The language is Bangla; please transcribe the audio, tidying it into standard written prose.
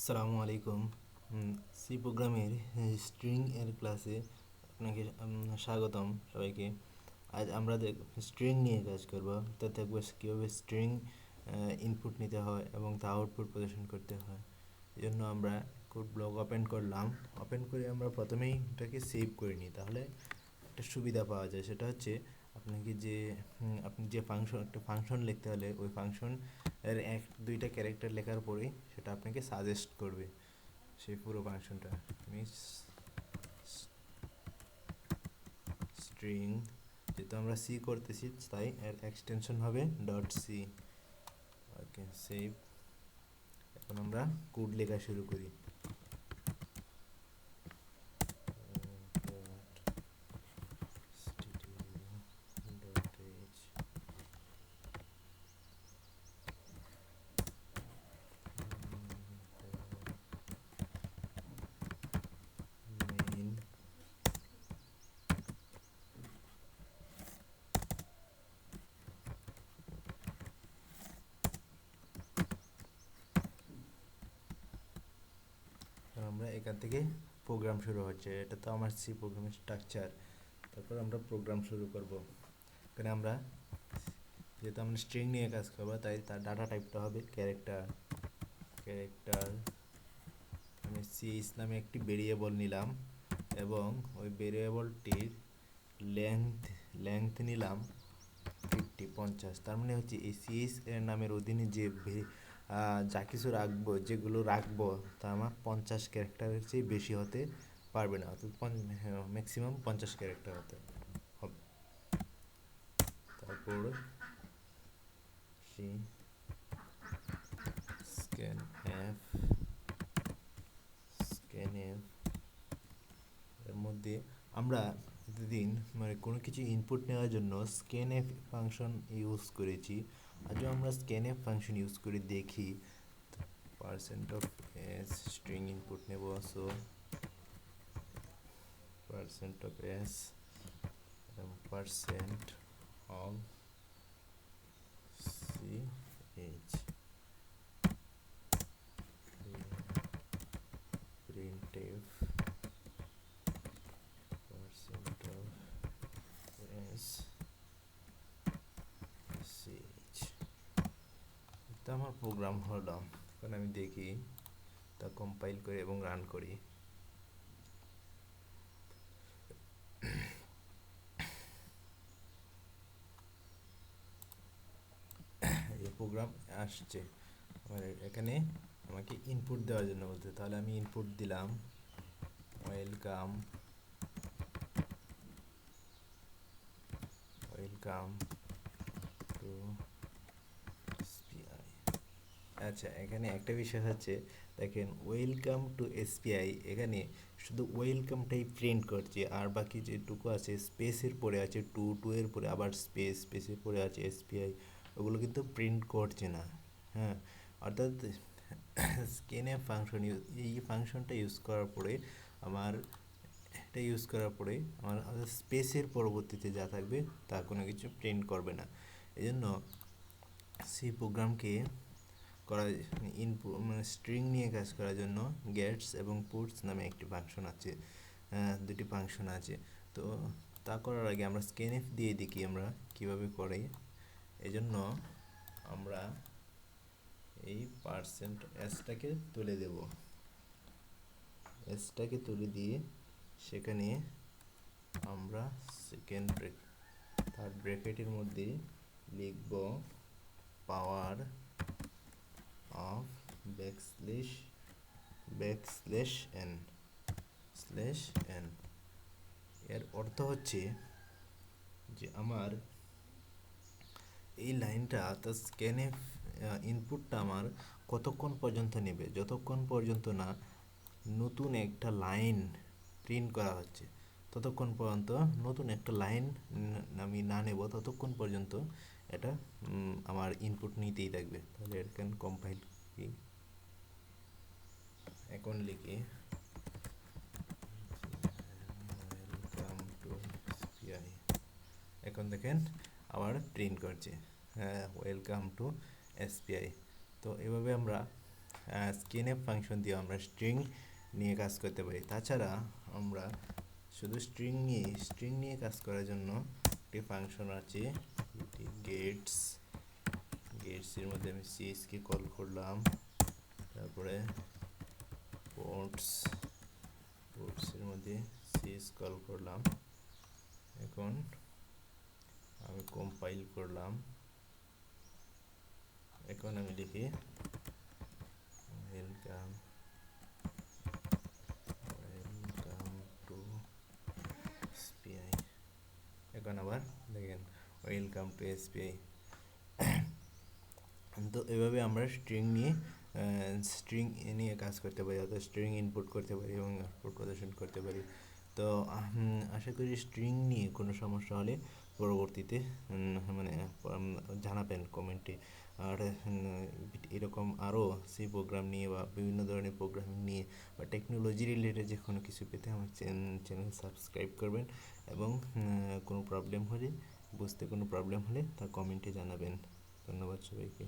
আসসালামু আলাইকুম। সি প্রোগ্রামের স্ট্রিং এর ক্লাসে আপনাকে স্বাগতম সবাইকে। আজ আমরা স্ট্রিং নিয়ে কাজ করব। অর্থাৎ দেখবো কীভাবে স্ট্রিং ইনপুট নিতে হয় এবং তা আউটপুট প্রদর্শন করতে হয়। এই জন্য আমরা কোড ব্লক ওপেন করলাম। ওপেন করে আমরা প্রথমেই এটাকে সেভ করে নিই, তাহলে একটা সুবিধা পাওয়া যায়। সেটা হচ্ছে আপনি যে একটা ফাংশন লিখতে হলে ওই ফাংশন এর দুইটা ক্যারেক্টার লেখার পরেই সেটা আপনাকে সাজেস্ট করবে সেই পুরো ফাংশনটা। আমি স্ট্রিং, যেহেতু আমরা সি করতেছি তাই এর এক্সটেনশন হবে ডট সি। ওকে, সেভ। এখন আমরা কোড লেখা শুরু করি। আমরা এখান থেকে প্রোগ্রাম শুরু হচ্ছে। এটা তো আমার সি প্রোগ্রামের স্ট্রাকচার। তারপর আমরা প্রোগ্রাম শুরু করব। এখানে আমরা, যেহেতু আমরা স্ট্রিং নিয়ে কাজ করবো, তাই তার ডাটা টাইপটা হবে ক্যারেক্টার। আমি সিএস নামে একটি ভেরিয়েবল নিলাম এবং ওই ভেরিয়েবলটির লেন্থ নিলাম 50। তার মানে হচ্ছে এই সিএস এর নামের অধীনে যা কিছু রাখবো, যেগুলো রাখবো তা আমার 50 ক্যারেক্টারের চেয়ে বেশি হতে পারবে না, অর্থাৎ ম্যাক্সিমাম 50 ক্যারেক্টার হতে হবে। তারপর স্ক্যান এফ এর মধ্যে আমরা প্রতিদিন কোনো কিছু ইনপুট নেওয়ার জন্য স্ক্যানএফ ফাংশন ইউজ করেছি। আজও আমরা স্ক্যানএফ ফাংশন ইউজ করে দেখি। %s স্ট্রিং ইনপুট নেব, সো %s এবং %of ch printf %s ch। এটা আমার প্রোগ্রাম হলো। এখন আমি দেখি, তা কম্পাইল করি এবং রান করি। এই প্রোগ্রাম আসছে আমার এখানে। আমাকে ইনপুট দেওয়ার জন্য বলতে, তাহলে আমি ইনপুট দিলাম ওয়েলকাম টু এসপিআই। আচ্ছা, এখানে একটা বিষয় হচ্ছে, দেখেন ওয়েলকাম টু এসপিআই, এখানে শুধু ওয়েলকামটাই প্রিন্ট করছে, আর বাকি যেটুকু আছে স্পেসের পরে আছে টু এর পরে আবার স্পেসের পরে আছে এসপিআই, ওগুলো কিন্তু প্রিন্ট করছে না। হ্যাঁ, অর্থাৎ স্ক্যানএফ ফাংশন, এই ফাংশনটা ইউজ করার পরে আমার স্পেসের পরবর্তীতে যা থাকবে তা কোনো কিছু প্রিন্ট করবে না। এই জন্য সি প্রোগ্রামকে স্ট্রিং নিয়ে কাজ করার জন্য গেটস এবং পুটস নামে একটি ফাংশন আছে, দুটি ফাংশন আছে। তো তা করার আগে আমরা স্ক্যানএফ দিয়ে দেখি আমরা কিভাবে করে। এই জন্য আমরা এই %s-টাকে তুলে দেব। এসটাকে তুলে দিয়ে সেখানে আমরা থার্ড ব্র্যাকেটের মধ্যে লিখব পাওয়ার অফ n। এর অর্থ হচ্ছে যে আমার এই লাইনটা, অর্থাৎ স্ক্যানএফ ইনপুটটা আমার কতক্ষণ পর্যন্ত নেবে, যতক্ষণ পর্যন্ত না নতুন একটা লাইন প্রিন্ট করা হচ্ছে ততক্ষণ পর্যন্ত, নতুন একটা লাইন আমি না নেব ততক্ষণ পর্যন্ত এটা আমার ইনপুট নিতেই থাকবে। তাহলে এখানে কম্পাইল করি, এখন লিখি ওয়েলকাম টু এসপিআই। এখন দেখেন আবার প্রিন্ট করছে, হ্যাঁ, ওয়েলকাম টু এসপিআই। তো এভাবে আমরা স্ক্যানএফ ফাংশন দিয়ে আমরা স্ট্রিং নিয়ে কাজ করতে পারি। তাছাড়া আমরা শুধু স্ট্রিং নিয়ে কাজ করার জন্য একটি ফাংশন আছে, যেটি গেটসের মধ্যে আমি সিএসকে কল করলাম, তারপরে পোর্টসের মধ্যে সিএস কল করলাম। এখন আমি কম্পাইল করলাম, এখন আমি লিখি ওয়েলকাম টু এসপিআই। এখন আবার দেখেন ওয়েলকাম টু এসপিআই। তো এভাবে আমরা স্ট্রিং নিয়ে কাজ করতে পারি, অর্থাৎ স্ট্রিং ইনপুট করতে পারি এবং আউটপুট প্রদর্শন করতে পারি। তো আশা করি স্ট্রিং নিয়ে কোনো সমস্যা হলে পরবর্তীতে মানে জানাবেন কমেন্টে। আর এরকম আরও সি প্রোগ্রাম নিয়ে বা বিভিন্ন ধরনের প্রোগ্রামিং নিয়ে বা টেকনোলজি রিলেটেড যে কোনো কিছু পেতে আমার চ্যানেল সাবস্ক্রাইব করবেন এবং কোনো প্রবলেম হলে বুঝতে কোনো প্রবলেম হলে তা কমেন্টে জানাবেন। ধন্যবাদ সবাইকে।